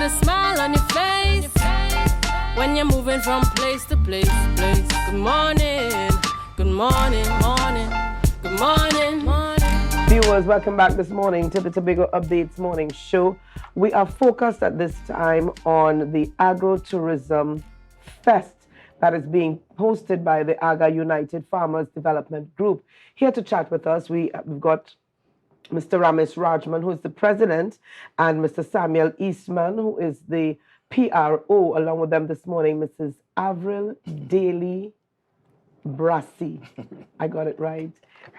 a smile on your face when you're moving from place to place. Good morning, good morning, morning, good morning, morning. Viewers, welcome back this morning to the Tobago Updates Morning Show. We are focused at this time on the Agro-Tourism Fest that is being hosted by the AGA United Farmers Development Group. Here to chat with us, we've got Mr. Ramesh Rajman, who is the president, and Mr. Samuel Eastman, who is the PRO. Along with them this morning, Mrs. Avril Daly Brassy. I got it right.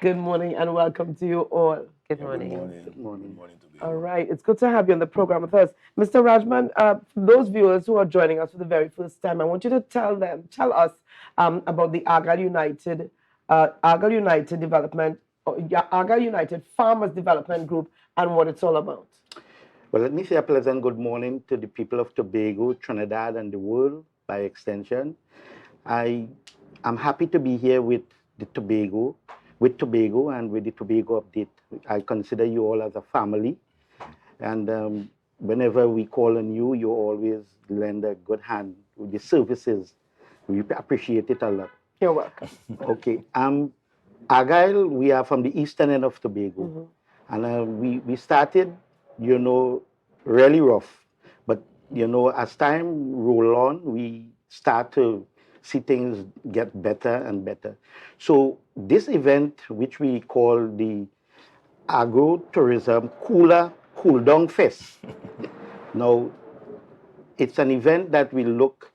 Good morning and welcome to you all. Good morning. Good morning to be All right, it's good to have you on the program with us. Mr. Rajman, for those viewers who are joining us for the very first time, I want you to tell us about the AGA United Development, AGA United Farmers Development Group and what it's all about. Well, let me say a pleasant good morning to the people of Tobago, Trinidad, and the world by extension. I'm happy to be here with Tobago and with the Tobago Update. I consider you all as a family. And whenever we call on you, you always lend a good hand with the services. We appreciate it a lot. You're welcome. Okay. Argyle, we are from the eastern end of Tobago. And we started, really rough. But, as time roll on, we start to see things get better and better. So this event, which we call the Agro-Tourism Cool Down Fest. Now, it's an event that will look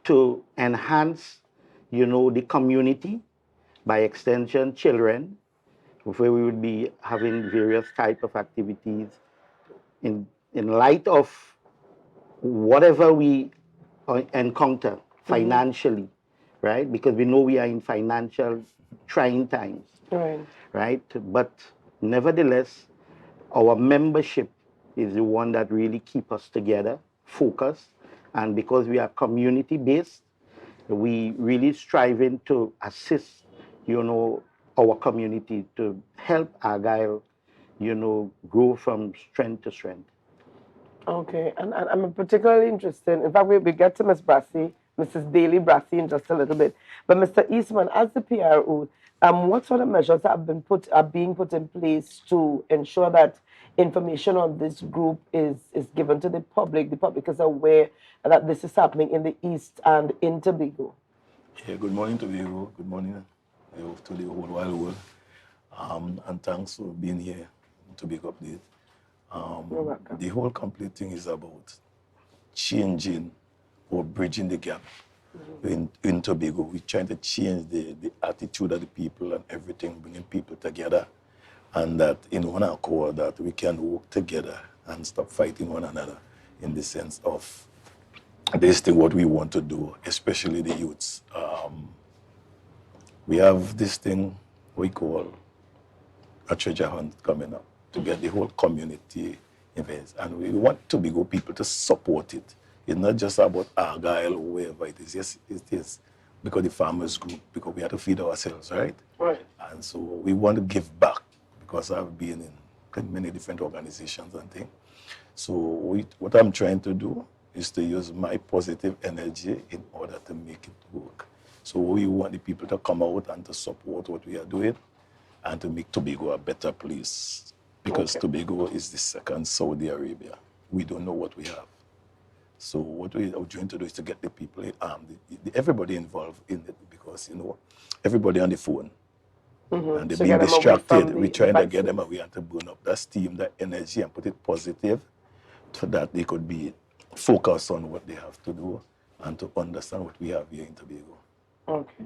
to enhance, the community, by extension, children, where we would be having various type of activities in light of whatever we encounter financially, right? Because we know we are in financial trying times, right? But nevertheless, our membership is the one that really keep us together, focused, and because we are community-based, we really striving to assist, our community to help Argyle, grow from strength to strength. Okay, and I'm particularly interested, in fact, we get to Mrs. Daly Brassy in just a little bit, but Mr. Eastman, as the PRO, what sort of measures are being put in place to ensure that information on this group is given to the public is aware that this is happening in the East and in Tobago? Yeah, good morning, Tobago. Good morning to the whole wide world. And thanks for being here to Tobago Update. The whole complete thing is about changing or bridging the gap in Tobago. We're trying to change the attitude of the people and everything, bringing people together, and that in one accord that we can work together and stop fighting one another in the sense of this thing what we want to do, especially the youths. We have this thing we call a treasure hunt coming up to get the whole community events, and we want Tobago people to support it. It's not just about Argyle or wherever it is. Yes, it is because the farmers group, because we have to feed ourselves, right? Right. And so we want to give back because I've been in many different organizations and things. So what I'm trying to do is to use my positive energy in order to make it work. So we want the people to come out and to support what we are doing and to make Tobago a better place. Because Tobago is the second Saudi Arabia. We don't know what we have. So what we are trying to do is to get the people, everybody involved in it, because, everybody on the phone. And they're being distracted. We're trying to get them away and to burn up that steam, that energy, and put it positive so that they could be focused on what they have to do and to understand what we have here in Tobago. Okay.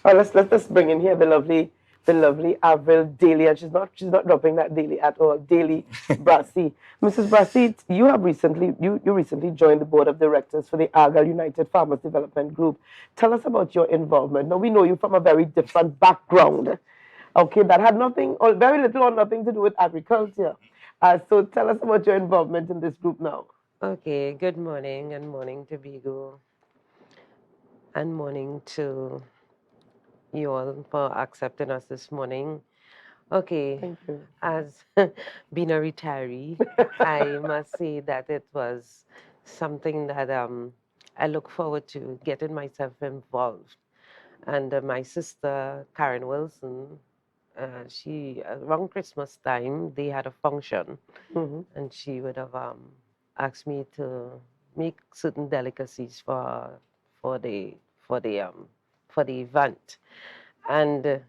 All right, let's bring in here the lovely Avril Daly, and she's not dropping that Daly at all. Daly Brassy. Mrs. Brassy, you recently joined the board of directors for the AGA United Farmers Development Group. Tell us about your involvement. Now we know you from a very different background. Okay, that had nothing or very little or nothing to do with agriculture. So tell us about your involvement in this group now. Okay, good morning, and morning to Tobago, and morning to you all for accepting us this morning. Okay, Thank you. as being a retiree, I must say that it was something that I look forward to getting myself involved. And my sister, Karen Wilson, she around Christmas time they had a function, and she would have asked me to make certain delicacies for the for the um for the event, and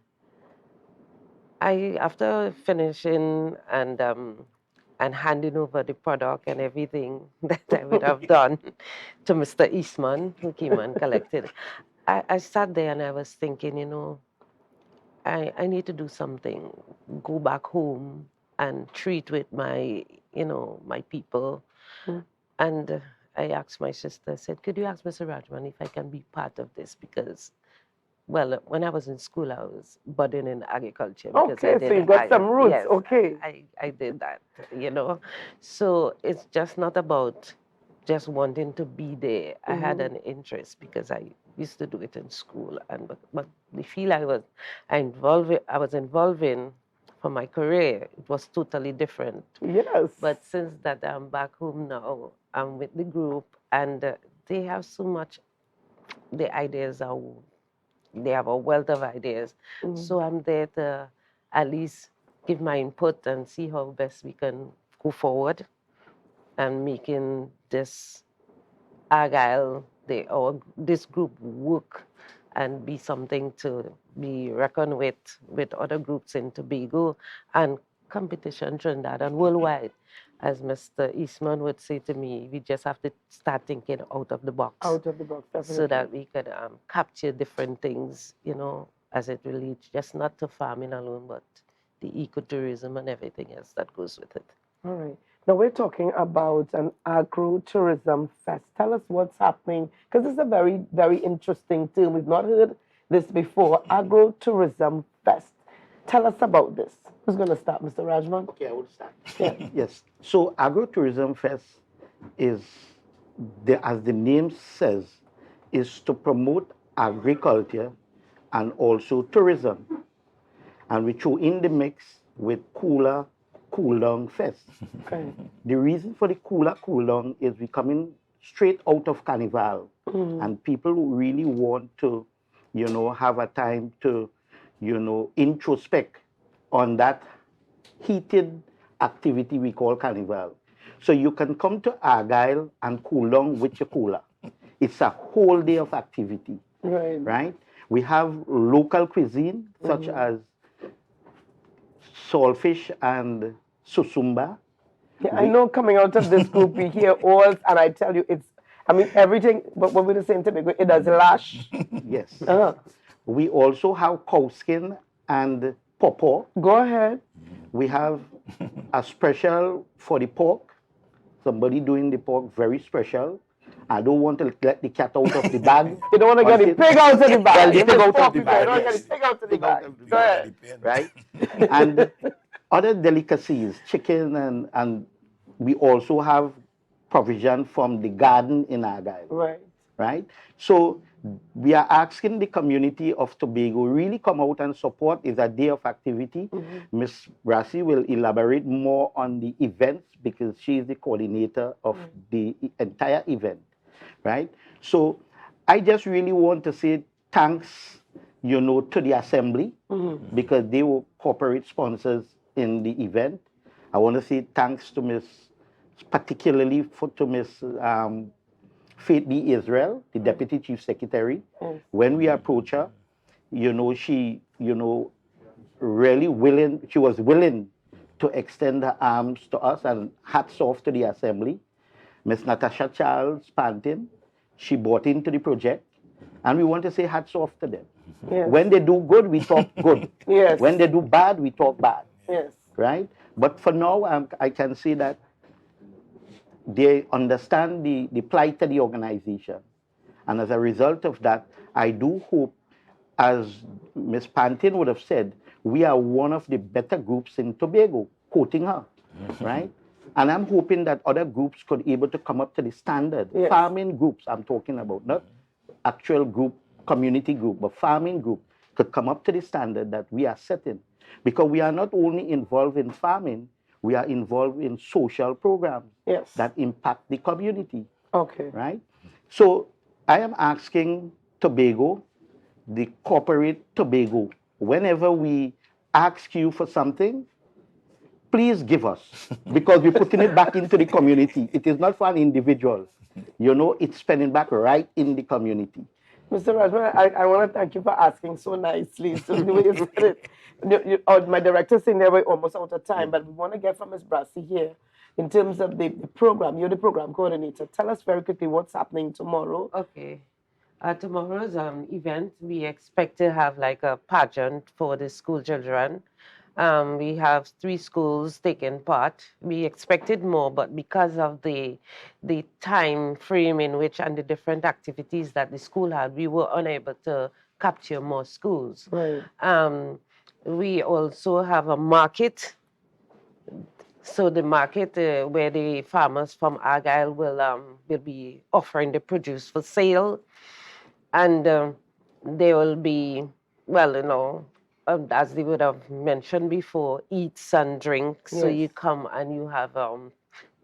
I after finishing and handing over the product and everything that I would have done to Mr. Eastman, who came and collected, I sat there and I was thinking, I need to do something, go back home and treat with my, my people. And I asked my sister, I said, could you ask Mr. Rajman if I can be part of this? Because, well, when I was in school, I was budding in agriculture. Because Okay, so you've got some roots. Yes, Okay. I did that, So it's just not about just wanting to be there. I had an interest because I used to do it in school, and but the field I was involved in for my career, it was totally different. Yes. But since that I'm back home now, I'm with the group, and they have so much. The ideas are, they have a wealth of ideas. So I'm there to at least give my input and see how best we can go forward and making this Argyle, this group work and be something to be reckoned with other groups in Tobago and competition Trinidad and worldwide. As Mr. Eastman would say to me, we just have to start thinking out of the box. Out of the box, definitely. So that we could capture different things, as it relates just not to farming alone, but the ecotourism and everything else that goes with it. All right. Now we're talking about an agro-tourism fest. Tell us what's happening, because this is a very, very interesting term. We've not heard this before. Agro-tourism fest. Tell us about this. Who's going to start, Mr. Rajman? Okay, I will start. Yeah. Yes. So Agro-Tourism Fest is, as the name says, is to promote agriculture and also tourism. And we throw in the mix with Cooler Cool Down Fest. Okay. The reason for the Cooler Cool Down is we're coming straight out of Carnival. And people who really want to, have a time to, introspect on that heated activity we call Carnival. So you can come to Argyle and cool down with your cooler. It's a whole day of activity, right? We have local cuisine such as saltfish and susumba. Yeah, I know coming out of this group, we hear all, and I tell you, everything, but what we're saying Tobago, it does lash. Yes. We also have cow skin and pawpaw. Go ahead. We have a special for the pork. Somebody doing the pork very special. I don't want to let the cat out of the bag. You don't want to get the pig out of the bag. Well, the pig out of the You bag. don't get the pig out of the bag. Go ahead. Right? And other delicacies, chicken, and we also have provision from the garden in Argyle. Right. Right? So we are asking the community of Tobago really come out and support. It's a day of activity. Ms. Brassi will elaborate more on the events because she is the coordinator of the entire event, right? So I just really want to say thanks, to the assembly because they were corporate sponsors in the event. I want to say thanks to particularly to Ms. Faith B. Israel, the Deputy Chief Secretary. When we approached her, she, really willing, she was willing to extend her arms to us, and hats off to the Assembly. Ms. Natasha Charles Pantin, she bought into the project, and we want to say hats off to them. Yes. When they do good, we talk good. Yes. When they do bad, we talk bad. Yes. Right? But for now, I can say that they understand the plight of the organization. And as a result of that, I do hope, as Ms. Pantin would have said, we are one of the better groups in Tobago, quoting her, right? And I'm hoping that other groups could be able to come up to the standard. Yes. Farming groups, I'm talking about, not actual group, community group, but farming group could come up to the standard that we are setting. Because we are not only involved in farming, we are involved in social programs that impact the community. Okay. right? So I am asking Tobago, the corporate Tobago, whenever we ask you for something, please give us, because we're putting it back into the community. It is not for an individual. You know, it's spending back right in the community. Mr. Rajman, I want to thank you for asking so nicely. So the way you said it, my director's saying that we're almost out of time, but we want to get from Ms. Brassy here in terms of the program. You're the program coordinator. Tell us very quickly what's happening tomorrow. Okay. Tomorrow's event, we expect to have like a pageant for the school children. We have 3 schools taking part. We expected more, but because of the time frame in which and the different activities that the school had, we were unable to capture more schools. Right. We also have a market. So the market where the farmers from Argyle will be offering the produce for sale, and they will be, well, as they would have mentioned before, eats and drinks. So Yes. you come and you have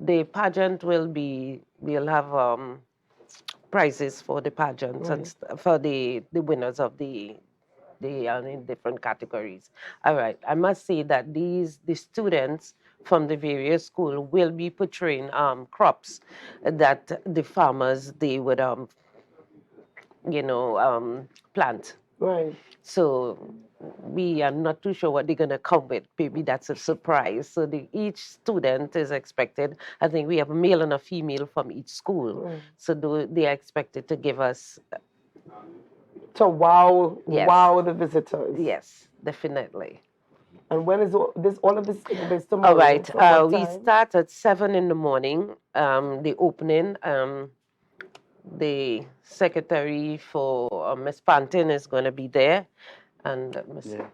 the pageant we'll have prizes for the pageant Right. and for the winners of the in different categories. All right, I must say that the students from the various schools will be portraying crops that the farmers they would plant. Right. So we are not too sure what they're going to come with. Maybe that's a surprise. So each student is expected, I think we have a male and a female from each school. Right. So they are expected to give us, So wow the visitors. yes, definitely. And when is all of this taking place tomorrow? All right. From what We time? start at 7 in the morning. The opening. The secretary for Miss Pantin is going to be there, and Miss. Yeah.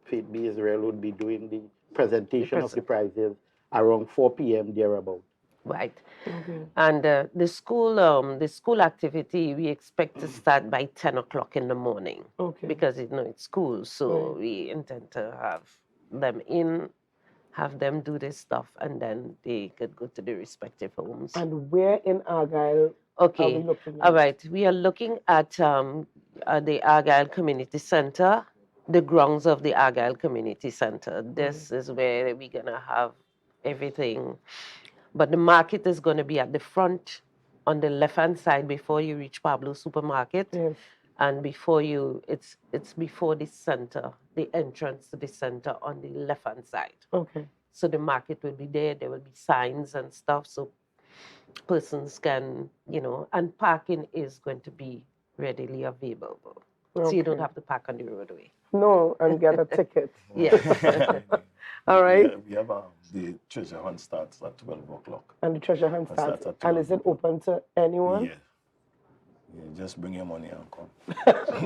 Faith B. Israel would be doing the presentation of the prizes around 4 p.m. thereabout. Right. Okay. And the school activity we expect to start by 10 o'clock in the morning. Okay. Because it's school, so Right. we intend to have them have them do this stuff, and then they could go to the respective homes. And where in Argyle are we Okay. looking All at? right. We are looking at the Argyle Community Center, the grounds of the Argyle Community Center. This is where we're going to have everything. But the market is going to be at the front on the left-hand side before you reach Pablo Supermarket. Yes. And before it's before the center, the entrance to the center on the left-hand side. Okay. So the market will be there. There will be signs and stuff. So persons can, and parking is going to be readily available. So you don't Okay. have to park on the roadway. No, and get a ticket. Yes. All right. We have the treasure hunt starts at 12 o'clock. And the treasure hunt It starts. starts at And 12 is it open to anyone? Yeah. Just bring your money and come.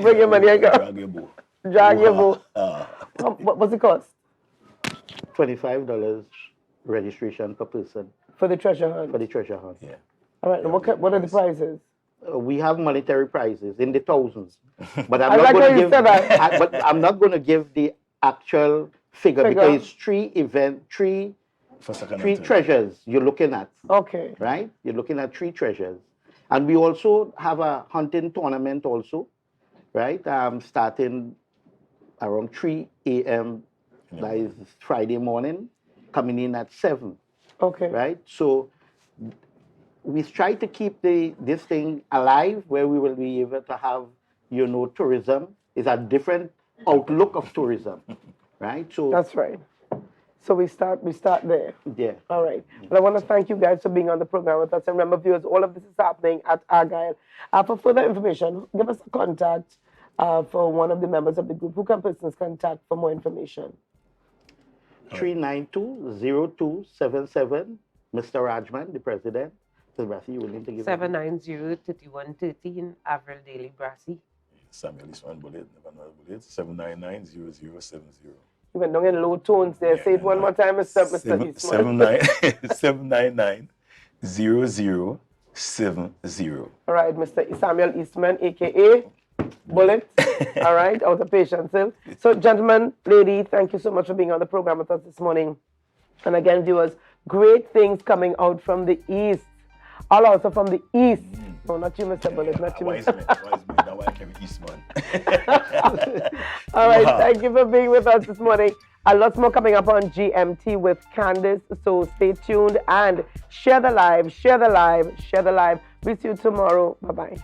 Bring your money and go. Drag your bow. Drag your boat. Ah. What's it cost? $25 registration per person For the treasure hunt? for the treasure hunt. Yeah. All right. And what are the prizes? We have monetary prizes in the thousands, but I'm I not like going how to you give. said that. But I'm not going to give the actual figure Figure. because it's three For second and third. treasures you're looking at, Okay. right? You're looking at 3 treasures, and we also have a hunting tournament also, right? Starting around 3 a.m. That is Friday morning, coming in at 7. Okay. Right? So we try to keep this thing alive where we will be able to have, tourism. It's a different outlook of tourism, right? So That's right. So we start there. yeah. All right. Well, I want to thank you guys for being on the program with us. And remember, viewers, all of this is happening at Argyle. For further information, give us a contact for one of the members of the group. Who can persons contact for more information? 392-0277. Mr. Rajman, the president. Mr. Brassy, you will need to give 790-3113, Avril Daily Brassy. Samuel Isman Bullet, never know Bullet, 799-0070. You went down in low tones there. Say it one more time, Mr. Eastman. 799-0070. All right, Mr. Samuel Eastman, a.k.a. Bullet. All right, out of Patience Hill. So, gentlemen, lady, thank you so much for being on the program with us this morning. And again, viewers, great things coming out from the east. All also from the east. No, not you, Mr. Bullet, not you, Wise Mr. man. That's why I carry Eastman. All right, Wow. thank you for being with us this morning. A lot more coming up on GMT with Candice, so stay tuned and share the live, share the live, share the live. We see you tomorrow. Bye-bye.